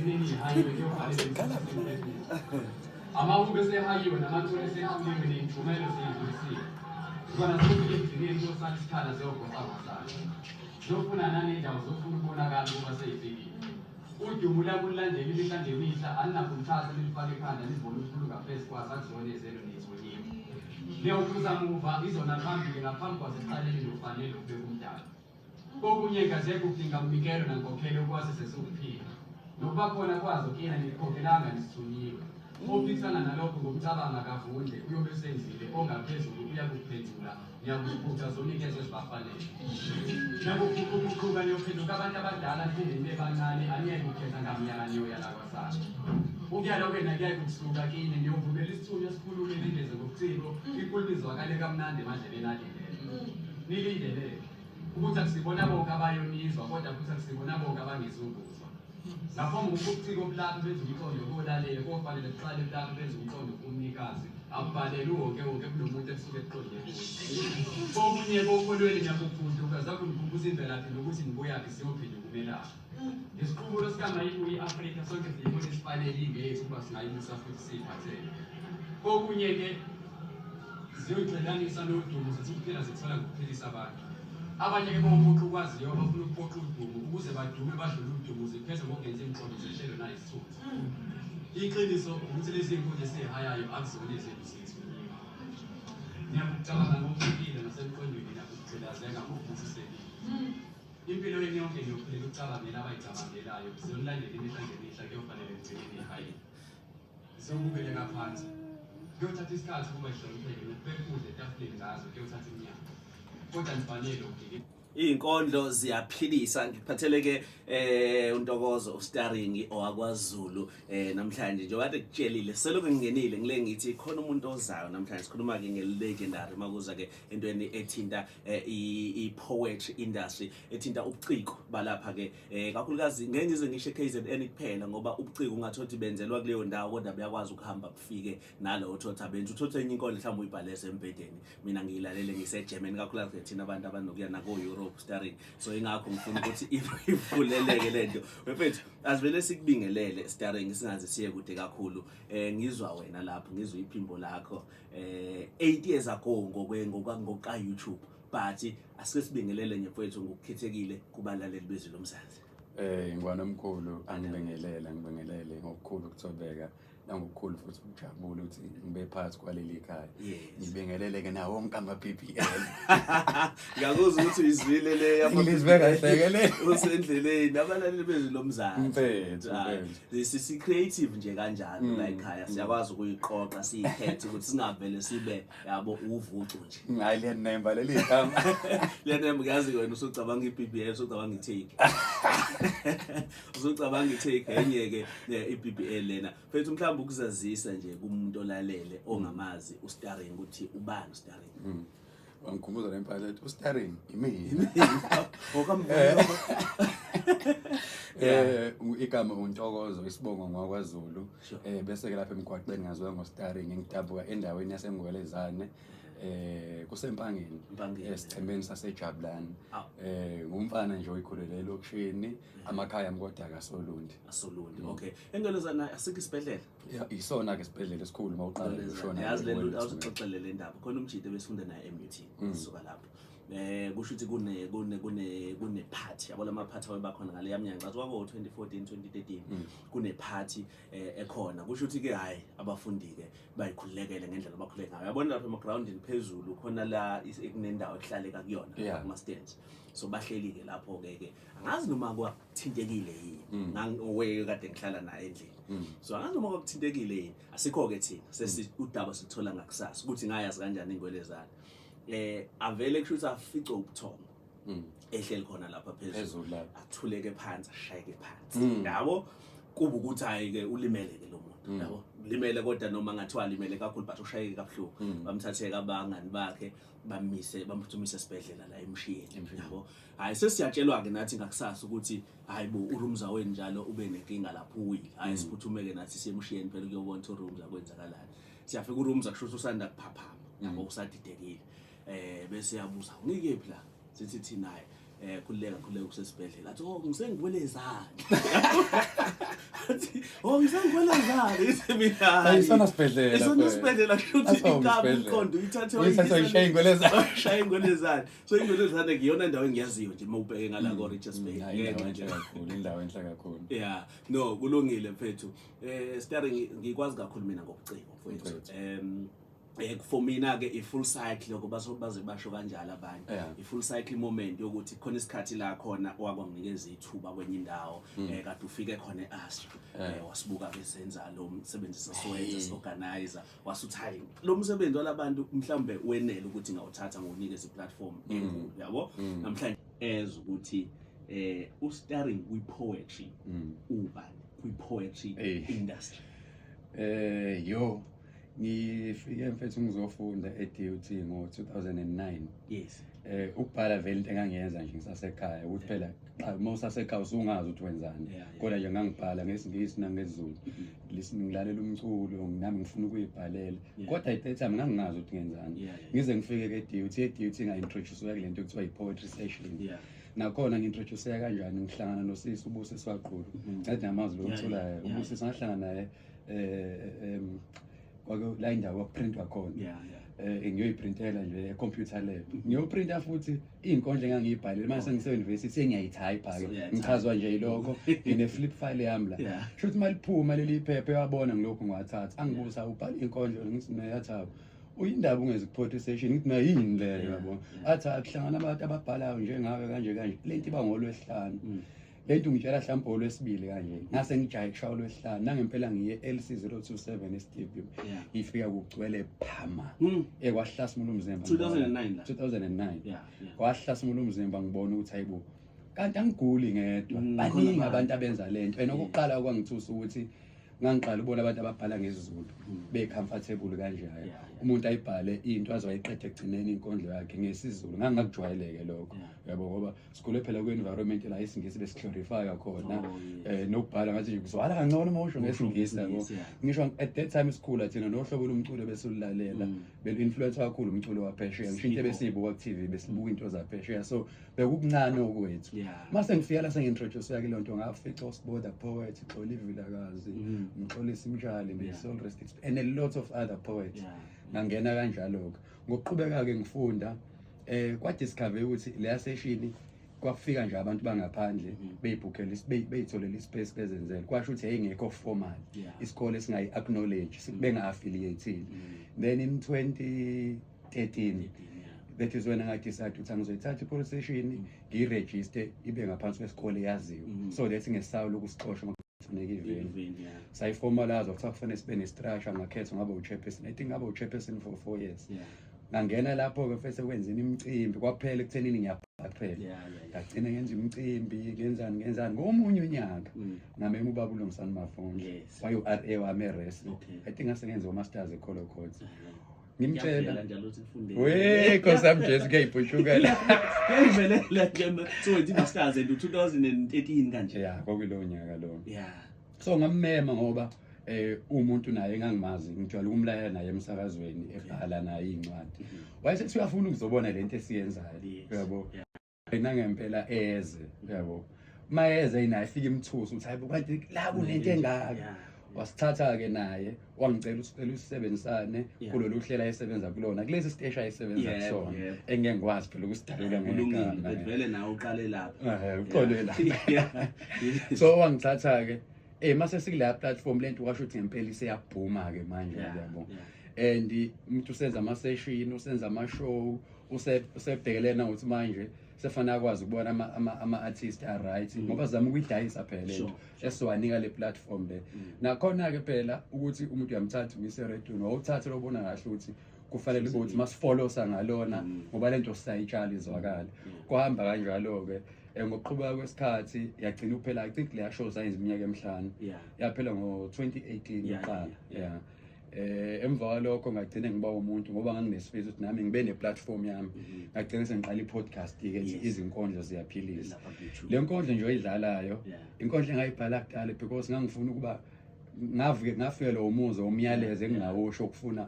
ekugcineni ihayiwe kuyofanele amawube sehayiwe namathole sekhulile ney'njumelo sey'dlulisile kona sokufike ekugcineni kuyosathi isikhala ziyogoqa ngosana zofuna nanendawo zofuna ukubonakala ukuba seyifikile udumo labo lulandela imihla ngemihla alinakuthatha lilifake ekhanda lizibone ukhulu ngaphezu kwazo akuzona ezelo nethonyiwe leyokuzamuva izona phambili ngaphambi kwaziqaleni nokufanele ukubeka umdala kokunye gazeke kudinga umnikelo nankokhelo ukwazi sesikuphila nokuba khona kwazo kina nikhokhelanga nisithunyiwe ophikisana nalokho ngokucabanga kavunde uyobe senzile ongaphezulu uyakuphendula niyakuziphutha zonikezwe ezibafanele nakuqhuba niyophenduka abantu abadala niphinde nibe bancane angeke ukhetha ngamnyaka niyoyala kwasana ukuyala kwena kuyaye kukusuka kini niyovumela isithunywa esikhulume nindeze ngobuciko inkulu izwakale kamnandi emadleleni alindele nilindelele ukuthi akusibona bonke abayonizwa kodwa futhi akusibona bonke abangezunguzwa ngaphambi kokubuciko obulapha benza umqondo kolalela kofanele kuqale kulapha benza umqondo kumnikazi ambalele wonke kulo muntu esuke eqondele kokunye kokolweni nyakufunduka zakunikhumbuza imvelaphi nokuthi nibuyaphi siyophinda ukumelapha isiqubulo sikamayini i-Afrika sonke siyibona isifanelile yethu ukuba singayimusa futhi siyiphathele kokunye-ke ziyoyixelanisa nodumo zithi kuphela zithola ngokuphilisa abantu abanye-ke bomuntu ukwaziyo bafuna ukuphoqa udumo ukuze badume badlule udumo ziphethe ngokungenza imiqondo zehlelo nayisithunzi iqiniso ukuthi lezi nkundla esiyihayayo akuzona izinto zethu niyakucabanga ngokuphilile nasemqondweni nakugxilazeka ngokuvusisekile impilo yeni yonke niyophilela ukucabangela abayicabangelayo ziyonilandela imihla ngemihla kuyofanele kugcineni ihayini siyobukele ngaphansi kuyothatha isikhathi ukuba ihlonipheke nokubeka ukudla etafuleni ngazo kuyothatha iminyaka kodwa nifanele ukudla iy'nkondlo ziyaphilisa ngiphatheleke uNtokozo starring owakwaZulu namhlanje njengoba kade kutshelile selokhu ngingenile ngile ngithi khona umuntu ozayo namhlanje sikhuluma ke ngelegendary makuza ke entweni ethinta i-poetry industry ethinta ubuciko balapha ke kakhulukazi ngeke ngize ngisho KZN kuphela ngoba ubuciko ungathothi benzelwa kuleyo ndawo kodwa buyakwazi ukuhamba kufike nalo thotha benza uthotha enye inkondlo mhlawumbe uyibhalese embedeni mina ngiyilalele ngiseGerman kakhulukazi thina abantu abanokuya nako Europe starring so ingakho ngifuna ukuthi ivuleleke lento mfethu asivele sikubingelele starring singaze siye kude kakhulu ngizwa wena lapho ngizwa iphimbo lakho 8 years ago ngoka YouTube but asike sibingelele nje mfethu ngokukhethekile kubalaleli bezwe lomzansi ngibona omkhulu ngibingelele ngokukhulu ukuthobeka nangokukhulu futhi ukujabula ukuthi ngibe phakathi kwaleli khaya ngibingelele ke nawo wonke ama-PPL ngiyakuzwa ukuthi izwile le yamabizibekahlekele usendleleni abalaleli bezwe lomzansi sisi creative nje kanjalo la ekhaya siyakwazi ukuyiqoqa siyikhethe ukuthi singavele sibe yabo uvucu nje hayi liyanemba leli gama liyanemba ngazi wena usucabanga i-PPL usucabanga i-take usucabanga i-take enye ke i-PPL lena mfethu mhlawumbe ukuzazisa nje kumuntu olalele ongamazi ustarring ukuthi ubani ustarring wangikhumbuza lempahla ethi ustarring imini igama uNtokozo isibongo ngakwaZulu bese ke lapha emgwaqeni ngaziwa ngostarring ngidabuka endaweni yaseMgwelezane kusempangeni esichembeni saseJabulani ngumfana nje oyikhulele elokishini amakhaya amkodwa kaSolundi okay engelozana asikho isibhedlela isona ke isibhedlela esikhulu mawuqala ushona yazi lento awuzoxoxele le ndaba khona umjide besifunda naye eMUT kusuka lapho kusho ukuthi kune party yabo lama party abakhona ngale yaminyaka ngathi kwabo 2014 2013 kune party ekhona kusho ukuthi ke hayi abafundi ke bayikhulekele ngendlela abakhuleka ngayo yabona lapha emagroundini phezulu khona la ekunendawo ehlaleka kuyona kuma stands so bahleli ke lapho ke angazi noma kwathintekile yini ngangowe kade ngihlala naye endlini so angazi noma kwathintekile yini asikho ke thina sesi udaba sithola ngakusasa ukuthi ngayazi kanjani ingwelezana avele kusho ukuthi afice ubuthongo ehleli khona lapha phezulu athuleke phansi ashayeke phansi yabo kuba ukuthi hayi ke ulimele ke lo muntu yabo limele kodwa noma ngathiwa limele kakhulu but ushayeke kabuhlungu bamthatheka abangani bakhe bamphuthumise esibhedlela la eMshiyeni yabo hayi sesiyatshelwa ke nathi ngakusasa ukuthi hayi bo urumza wenu njalo ube nenkinga lapho uwile hayi siphuthumeke nathi siyeMshiyeni phela kuyobona urumza kwenzakalani siyafika urumza kusho usanda kuphaphama yabo usadidekile bese yabuza ngikephi la sithi thina hayi khuleka kusesibhedlela athi ngisengibwelezana bathi ngisangibona njalo ithi mina ayisona sibhedlela isona sibhedlela kushuthi igama umqondo uyithathe uyishaya ingolezana shaya ingolezana so ingolezana ngiyona ndawo engiyaziyo nje mawubheke ngala ko Richards Bay indawo enhle kakhulu indawo enhle kakhulu yeah no kulungile mfethu Sterling ngikwazi kakhulu mina ngobuciko mfethu for mina ke i full cycle ngoba baze basho kanjalo abanye i full cycle moment yokuthi khona isikhathi la khona wakwanginikeza ithuba kwenye indawo kade ufike khona eAstra wasibuka besenza lo msebenzi sesiwenza organizer wasuthi hayi lo msebenzi walabantu mhlambe wenele ukuthi ngawuthatha ngokunikeza iplatform enkulu yabo namhlanje ukuthi uStarring kwi poetry ubani kwi poetry industry yo ngifike mfethu ngizofunda eDUT ngo2009 yes ukubhala vele into engangiyenza nje ngisasekhaya ukuthi phela xa mawusasekhaya usungazi ukuthi wenzani kodwa nje ngangibhala ngesingisi nangesiZulu ngisilalela umculo nami ngifuna ukuyibhalela kodwa at that time ngangingazi ukuthi ngenzani ngize ngifike eDUT nga-introduce kulento ekuthiwa i-poetry session nakhona ngi-introduce kanjani ngihlangana noSisi uBusisi Waqulu ngathi namazi lo utholayo uBusisi ngahlangana naye la indawo yokuprintwa khona ngiyoyiprintela nje computer lab ngiyoprinta futhi inkondlo engangiyibhalile manje sengiseuniversity sengiyayitype ke ngichazwa nje iloko ngine flip file yami la shothi maliphuma leli phepha yabona ngilokho ngiwathatha angibuza ubhala inkondlo ngithi nayathaba uyindaba ungeze ku-poetry session ngithi nayini leyo yabo athi akuhlangana abantu ababhalayo njengawe kanje lento iba ngolwesihlanu lento ngitshela mhlawumbe olwesibili kanje ngase ngijaye kushaya olwesihlanu nangempela ngiye LC027 eStadium ifika kugcwele phama ekwahlasimula umzimba 2009 kwahlasimula umzimba ngibona ukuthi hayibo kanti angiguli ngedwa baningi abantu abenza lento enokuqala kwangithusa ukuthi ngangiqala ubona abantu ababhala ngesiZulu becomfortable kanjalo umuntu ayibhale into azoyiqeda ekugcineni inkondlo yakhe ngesiZulu ngangakujwayeleke lokho yabo ngoba sikhule phela ku-environment la isingisi besiglorify khona nokubhala ngathi nje kuzwala kancane uma usho ngesingisi yabo ngisho at that time isikhula thina nohlobo lomculo besululalela belu-influence kakhulu umculo waphesheya ngisho into ebesiyibuka ku-TV besibuka into zaphesheya so bekukuncane okwethu mase ngifika la sengi-introduce yake lonto ngafica uSibo the Poet Xoliwe Vilakazi Mxolisi Mtshali ne-Soul Rest and a lot of other poets ngangena kanjalo-ke ngokuqhubeka-ke ngifunda kwadiscover ukuthi leya session kwafika nje abantu bangaphandle beyibhukhela beyitholela ispace bezenzele kwasho ukuthi ayingekho formal isikole singayi-acknowledge benga-affiliated then in 2013 that is when ngadecide ukuthi angizoyithatha i-poetry session ngiyiregister ibe ngaphansi kwesikole yaziwe so that ngesawula ukusixosha sayifomalize kuthiwa kufanele sibe ne-structure ngakhetha ngaba u-chairperson I think ngaba u-chairperson for 4 years ngangena lapho-ke fese kwenzeni imicimbi kwaphela ekuthenini ngiyabhaqhela ngagcina ngenza imicimbi ngenzani ngomunye unyaka ngamema ubaba uLungisani Mafundla waye-RA wami eRes I think ngase ngenza umasters eColocott ngimtshela Nkosi Jesu kuyayiphutshuka la ngivelela nje so it masters in 2013 kanje kwakulowo nyaka lowo so ngamema ngoba umuntu naye engangimazi ngijwayele ukumlayela naye emsakazweni ebhala naye incwadi wayesethi uyafuna ukuzobona lento esiyenzayo yabo nangempela eze yabo mayeze inaye fika imthuso uthi hayibo kanti la kunento engaka wasithatha-ke naye wangicela usebenzisane kulolu hlela ayesebenza kulona kulesi siteshi ayesebenza kusona engeke ngikwazi phela ukusidalula ngegama vele nawe uqale lapha uqole lapha so wangithatha-ke mase sikule platform lento kwasho ukuthi ngempela iseyabhuma-ke manje yabo and umuntu usenza ama-session usenza ama-show usebhekelena ukuthi manje sefana akwazi ukubona ama-artist a-right ngoba zama ukuyidayisa phela lento esiwanika le platform le nakhona-ke phela ukuthi umuntu uyamthatha uyise eredweni wawuthatha lobona kahle ukuthi kufanele ukuthi masifollow-sa ngalona ngoba lento sisayitshala izwakala kuhamba kanjalo-ke ngokuqhubeka kwesikhathi yagcina uphela I think leya show sayenza iminyaka emihlanu yaphela ngo-2018 uqala emva kwalokho ngagcina ngiba umuntu ngoba nganginesifiso ukuthi nami ngibe ne-platform yami ngagcina sengiqala i-podcast-ke izinkondlo ziyaphilisa le nkondlo nje oyidlalayo inkondlo engayibhala kudala because ngangifuna ukuba ngafike lo muzo umyalezo engingawusho ukufuna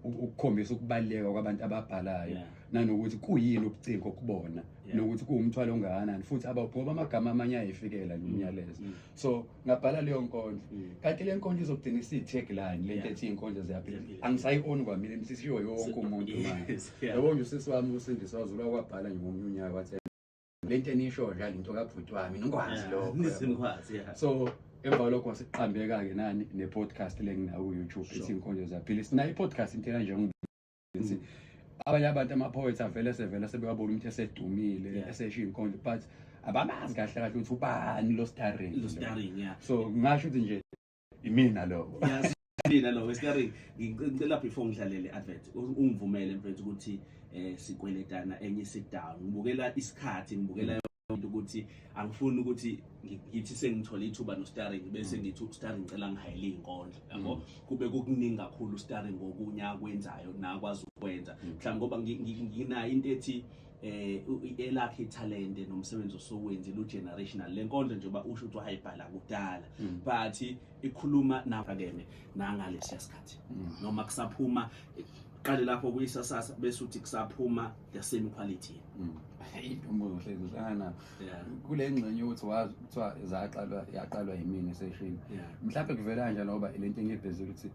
ukukhombisa ukubaluleka kwabantu ababhalayo nanokuthi kuyini ubuciko okubona nokuthi kuwumthwalo ongakanani futhi ngoba amagama amanye ayifikela nomyalezo so ngabhala leyo nkondlo kanti le nkondlo izogcina isiyi-tagline lento ethi iy'nkondlo ziyaphila angisayi-oni kwamina imsisiyo yonke umuntu manje yabo nje usisi wami uSindisi waZulu wakwabhala nje ngomunye unyaka wathi lento enisho njalo into kabhuti wami ngikwazi lokho so emva kwalokho wasiqambeka-ke nani ne-podcast lenginayo ku-YouTube ethi iy'nkondlo ziyaphila sinayo i-podcast into enjengokuthi abanye abantu ama-poets avele sebewabona umuntu esedumile eseshiya inkondlo but abamazi kahle kahle ukuthi ubani lo starring so ngingasho ukuthi nje imina lo mina lo starring ngicela before ngidlalele advert ungivumele mfethu ukuthi sikweletana enye sit down ngibukela isikhathi ngibukela ukuthi angifuni ukuthi ngithi sengithola ithuba no starring bese ngithi starring ngicela ngihayile inkondlo yabo kube kukuningi kakhulu starring ngokunya kwenzayo nakwazi ukwenza mhlawumbe ngoba nginayo into ethi elakhe talent nomsebenzi osowenza lo generational le nkondlo njengoba usho ukuthi wayibhala kudala but ikhuluma nafakene nangalesi sikhathi noma kusaphuma qale lapho kuyisasasa bese uthi kusaphuma the same quality umbuzo hlezi usana kule ngxenye ukuthi wazi kuthiwa yaqalwa yimini session mhlawumbe kuvela kanjalo ngoba lento engibhezile ukuthi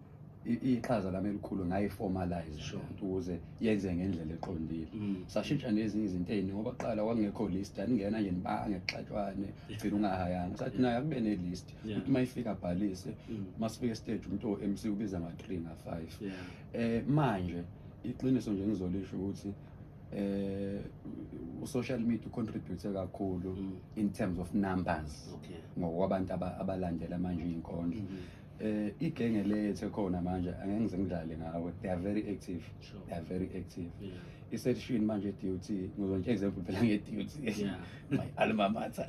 iqhaza lami elikhulu ngayiformalize ukuze yenze ngendlela eqondile sashintsha nezinye izinto eziningi ngoba kuqala kwakungekho list aningena nje nibange kuxatshwane phela ungahayanga sathi naye akube ne list ukuthi mayifika abhalise masifika stage umuntu o-MC ubiza nga3 nga5 manje iqiniso nje ngizolisho ukuthi social media contribute kakhulu in terms of numbers ngokwabantu abalandela manje inkondlo igenge lethe khona manje angeke ngize ngidlale ngawe they are very active i-session manje duty ngizonke example phela nge-duty my alma mater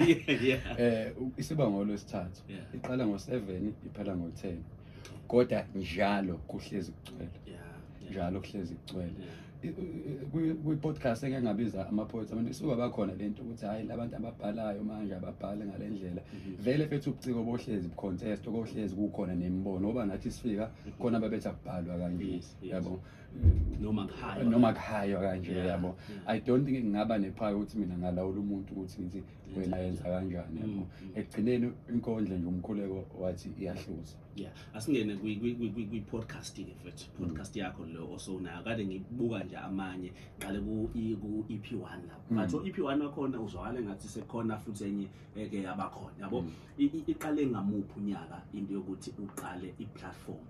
isiba ngolwesithathu iqala ngo7 iphela ngo10 kodwa njalo kuhlezi kugcwele kwi-podcast engangabiza ama-poets abantu isuka bakhona lento ukuthi hayi labantu ababhalayo manje ababhale ngale ndlela vele fethu ubuciko bohlezi contest kohlezi kukhona nemibono ngoba nathi sifika khona babethi akubhalwa kanje yabo noma kuhaywa kanje yabo I don't think ngingaba nephaya ukuthi mina ngalawula umuntu ukuthi ngithi wena yenza kanjani yabo ekugcineni inkondlo nje umkhuleko wathi iyahluza asingene kwi-podcast ke mfethu podcast yakho lo osonayo kade ngibuka nje amanye qale ku EP1 lapho but EP1 wakhona uzwakala ngathi sekhona futhi enye ke abakhona yabo iqale ngamuphi unyaka into yokuthi uqale i-platform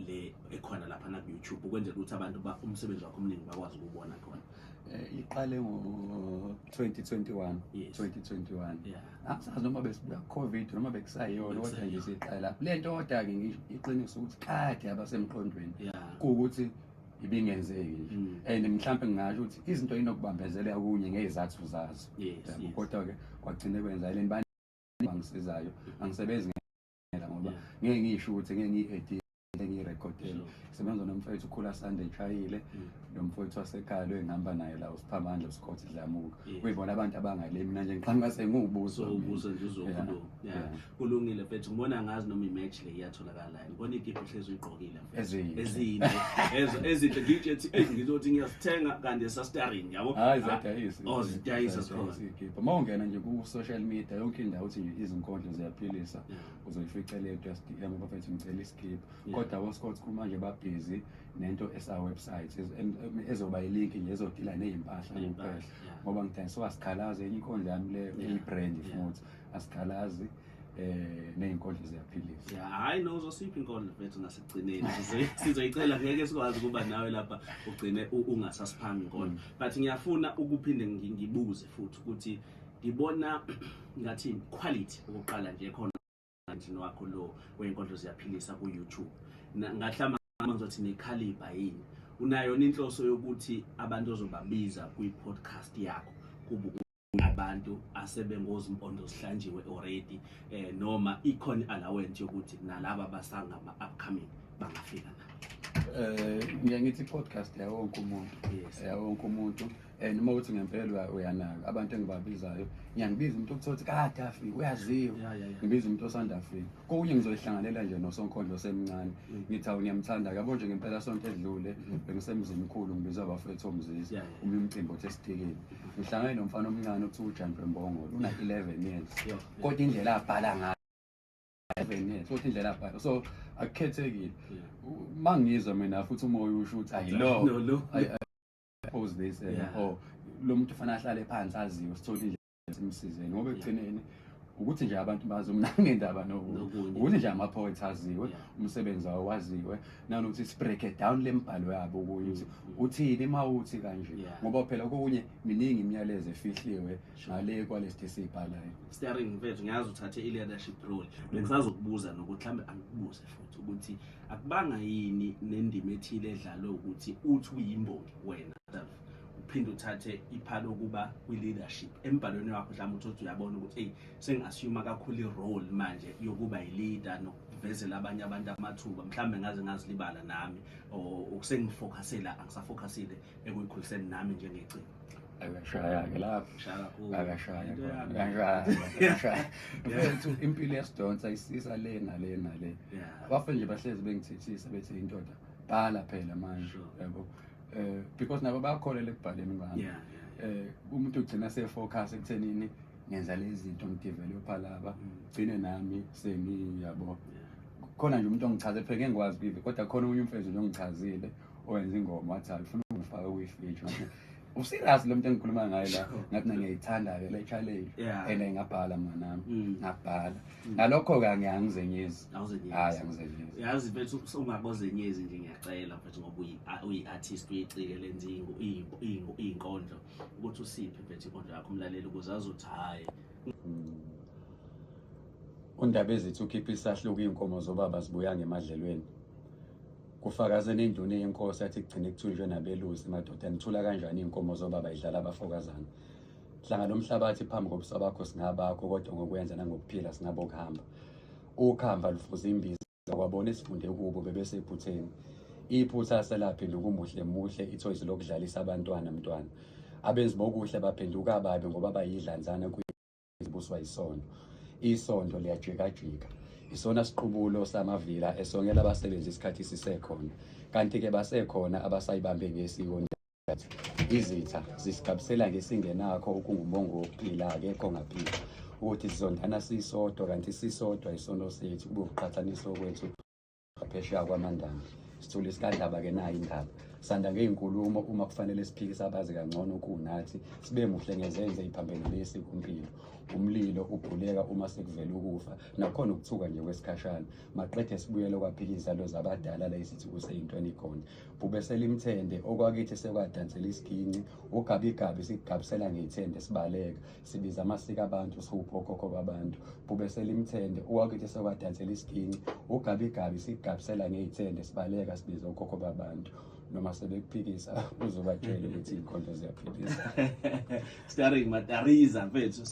le ekhona lapha na YouTube ukwenzela ukuthi abantu umsebenzi wakho omningi bakwazi ukubona khona iqale ngo-2021 angisazi noma besibuya covid noma bekusayiyona kodwa nje siqala lapho lento kodwa-ke ngisho iqiniso ukuthi kade abasemqondweni kuwukuthi ibingenzeki nje and mhlawumbe ngingasho ukuthi izinto inokubambezeleka kunye ngezathu zazo kodwa-ke kwagcine kwenzakale bani bangisizayo angisebenzi ngoba ngeke ngisho ukuthi ngeke ngiyi-edit ngiyirekhodele sebenza nomfowethu ukhula Sunday Chayile nomfowethu wasekhaya lo engihamba naye la uSiphamandla uScott Dlamuka kuyibona abantu abangale mina nje ngiqhamuka sengiwubuso nje uzokhuluma kulungile mfethu ngibona ngazi noma imatch le iyatholakala ngibona igift hlezi uyigqokile ezinhle ngithi ethi ngizothi ngiyasithenga kanti sastarring yabo zidayisa igift mawungena nje ku social media yonke indawo uthi nje izinkondlo ziyaphilisa uzoyifica le just yami bafethu ngicela iskip kodwa woScott kumanje babhizi nento esa website ezoba ilink nje ezodila nezimpahla kuphela ngoba ngidayisa wasikhalaza enye inkondlo yami le i-brand futhi asikhalazi nezinkondlo ziyaphilisa hayi no uzosipha inkondlo mfethu ngasekugcineni sizoyicela ngeke sikwazi ukuba nawe lapha ugcine ungasasiphambi inkondlo but ngiyafuna ukuphinde ngibuze futhi ukuthi ngibona ngathi quality ukuqala nje khona njini wakho lo wenkondlo ziyaphilisa ku YouTube ngahlamba ngizothi necaliber yini unayo inhloso yokuthi abantu ozobabiza kwi-podcast yakho kuba abantu asebengozimpondo zihlanjiwe already noma ikhona allowance yokuthi nalabo basangama upcoming bangafika nabo Ngiyangithi i-podcast yawonke umuntu. Yes. Yawonke umuntu. Noma uthi ngempela uyanaka abantu engibabizayo ngiyangibiza umuntu okuthi kade afika uyaziwa. Ngibiza umuntu osanda afika. Kokunye ngizohlanganela nje noSonkondlo semncane. Ngithi ngiyamthanda yabo nje ngempela sonke edlule bengisemzini mkhulu ngibizwa abafethu omzizi umcimbi othesitikeni. Ngihlangane nomfana omncane okuthiwa uJandre Mbongolo una 11 years. Kodwa indlela abhala ngayo 11 years. Kodwa indlela abhala so akukhethekile. Mangizwa mina futhi umoya usho ukuthi ayilo. Pose this or lo muntu ufana ahlale phansi aziwe sithola indlela esimsizeni ngoba ekugcineni ukuthi nje abantu bazi umnangendaba nokuthi ukuthi nje ama-poets aziwe umsebenzi wawo waziwe nanokuthi si-break it down lembhalo yabo ukuthi uthini mawuthi kanje ngoba phela okunye miningi imiyalezo efihliwe ngale kwalesi sibhalayo. Steering mfethu ngiyazi uthathe i-leadership role bengisazokubuza nokuthi mhlambe angikubuze futhi ukuthi akubanga yini nendima ethile edlalwe ukuthi uthi uyimbongi wena uphinde uthathe iphalo kuba kwi-leadership embhalweni wakho mhlawumbe uthi uyabona ukuthi hey sengi-assume kakhulu i-role manje yokuba yi-leader nokuvezela abanye abantu amathuba mhlawumbe ngaze ngazilibala nami okusengifocusela angisafocusile ekuyikhuliseni nami njengeciko. Akashaya-ke lapho Shaya akashaya mfethu impilo yasidonsa isisa le nale nale abafe nje bahlezi bengithithisa bethi indoda bhala phela manje yabo because nabo bayakholela ekubhaleni ngami umuntu ugcina sefocus ekuthenini ngenza lezi zinto ngidevelopha laba gcine nami sengiyabo khona nje umuntu ongichaze phela ngeke ngikwazi kuyive kodwa khona umunye umfethu nje ongichazile owenza ingoma wathi ufuna ungifake kwi-feature userious lo muntu engikhuluma ngayo la ngathi ngiyayithanda-ke le challenge and ngabhala mnganami ngabhala ngalokho-ke ngiyangizenyezi hhayi angizenyezi yazi mfethu ungakozenyezi nje ngiyacela mfethu ngoba uyi-artist uyicike lenza iy'nkondlo ukuthi usiphe mfethu inkondlo yakho umlaleli ukuze azothi hhayi undaba ezithi ukhiphe isahluko iy'nkomo zobaba zibuya ngemadlelweni kufakaze nenduna yenkosi yathi kugcine kuthunjwe nabelusi madoda nithula kanjani iy'nkomo zobaba idlala abafokazana hlangana nomhlabathi phambi kobusa bakho singabakho kodwa ngokwenza nangokuphila singabokuhamba ukuhamba lufuza imbiza kwabona esifunde kubo bebesephutheni iphutha selaphenduka umuhle muhle ithoyizi lokudlalisa abantwana mntwana abenzi bokuhle baphenduka ababi ngoba bayidlanzana kuyibuswa isondo isondo liyajikajika isona siqubulo samavila esongela abasebenzi isikhathi sisekhona kanti-ke basekhona abasayibambe ngesiko izitha zisigabisela ngesingenakho okungumongo wokuphila-ke kongaphila ukuthi sizondana sisodwa kanti sisodwa isono sethu kube ukuqhathaniswa kwethu phesheya kwamandana sithole isikandaba-ke nayo indaba sanda ngey'nkulumo uma kufanele siphikise abazi kangcono kunathi sibe muhle ngezenze iphambelelisi kumpilo umlilo ubhuleka uma sekuvela ukufa nakhona ukuthuka nje kwesikhashana maqede sibuyele kwaphikisa lo zabadala la isithi kuseyintweni khona bubesela imthende okwakithi sekwadansela isiginci ugabigabi sigabisela ngey'thende sibaleka sibiza amasiko abantu sihuphe okhokho babantu bubesela imthende okwakithi sekwadansela isiginci ugabigabi sigabisela ngey'thende sibaleka sibiza okhokho babantu noma sebekuphikisa uzobatshela ukuthi iy'nkondlo ziyaphikisa. Starring Matariza mfethu.